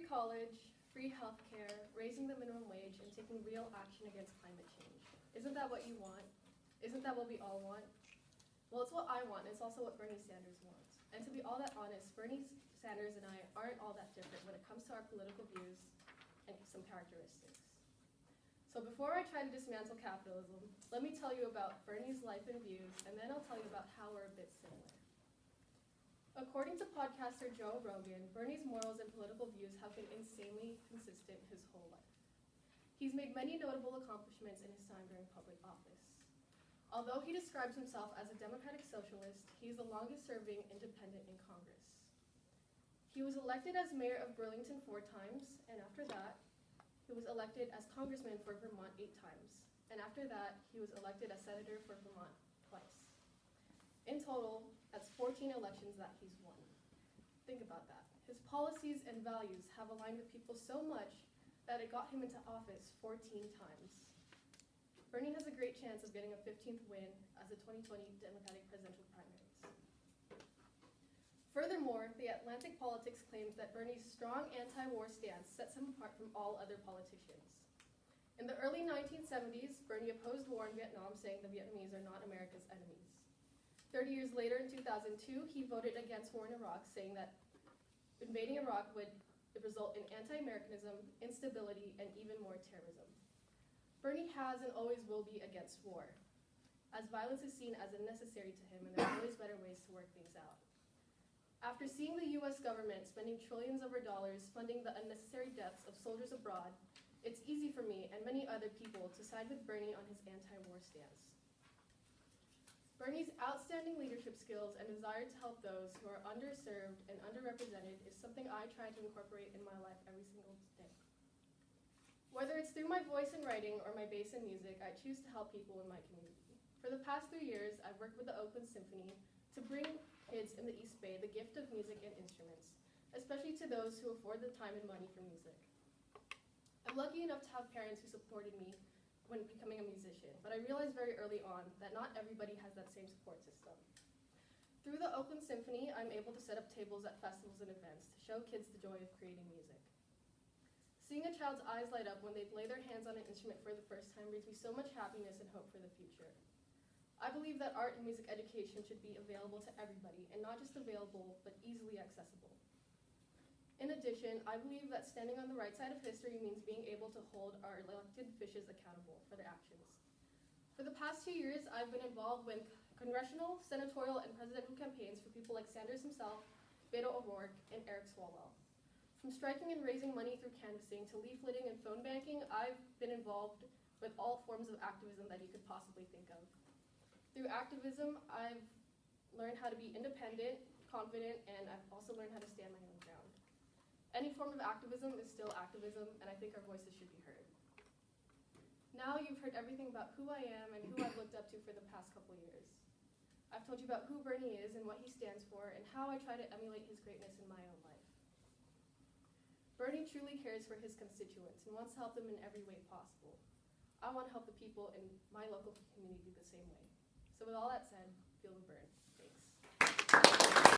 college, free healthcare, raising the minimum wage, and taking real action against climate change. Isn't that what you want? Isn't that what we all want? Well, it's what I want. It's also what Bernie Sanders wants. And to be all that honest, Bernie Sanders and I aren't all that different when it comes to our political views and some characteristics. So before I try to dismantle capitalism, let me tell you about Bernie's life and views, and then I'll tell you about how we're a bit similar. According to podcaster Joe Rogan, Bernie's morals and political views have been insanely consistent his whole life. He's made many notable accomplishments in his time during public office. Although he describes himself as a democratic socialist, he is the longest-serving independent in Congress. He was elected as mayor of Burlington 4 times, and after that, he was elected as congressman for Vermont 8 times. And after that, he was elected as senator for Vermont twice. In total, that's 14 elections that he's won. Think about that. His policies and values have aligned with people so much that it got him into office 14 times. Bernie has a great chance of getting a 15th win as the 2020 Democratic presidential primaries. Furthermore, The Atlantic Politics claims that Bernie's strong anti-war stance sets him apart from all other politicians. In the early 1970s, Bernie opposed war in Vietnam, saying the Vietnamese are not America's enemies. 30 years later, in 2002, he voted against war in Iraq, saying that invading Iraq would result in anti-Americanism, instability, and even more terrorism. Bernie has and always will be against war, as violence is seen as unnecessary to him, and there are always better ways to work things out. After seeing the US government spending trillions over dollars funding the unnecessary deaths of soldiers abroad, it's easy for me and many other people to side with Bernie on his anti-war stance. Bernie's outstanding leadership skills and desire to help those who are underserved and underrepresented is something I try to incorporate in my life every single day. Whether it's through my voice in writing or my bass in music, I choose to help people in my community. For the past 3 years, I've worked with the Oakland Symphony to bring kids in the East Bay the gift of music and instruments, especially to those who afford the time and money for music. I'm lucky enough to have parents who supported me when becoming a musician, but I realized very early on that not everybody has that same support system. Through the Oakland Symphony, I'm able to set up tables at festivals and events to show kids the joy of creating music. Seeing a child's eyes light up when they lay their hands on an instrument for the first time brings me so much happiness and hope for the future. I believe that art and music education should be available to everybody, and not just available, but easily accessible. In addition, I believe that standing on the right side of history means being able to hold our elected officials accountable for their actions. For the past 2 years, I've been involved with congressional, senatorial, and presidential campaigns for people like Sanders himself, Beto O'Rourke, and Eric Swalwell. From striking and raising money through canvassing to leafleting and phone banking, I've been involved with all forms of activism that you could possibly think of. Through activism, I've learned how to be independent, confident, and I've also learned how to stand my own ground. Any form of activism is still activism, and I think our voices should be heard. Now you've heard everything about who I am and who I've looked up to for the past couple years. I've told you about who Bernie is and what he stands for, and how I try to emulate his greatness in my own life. Bernie truly cares for his constituents and wants to help them in every way possible. I want to help the people in my local community the same way. So with all that said, feel the burn.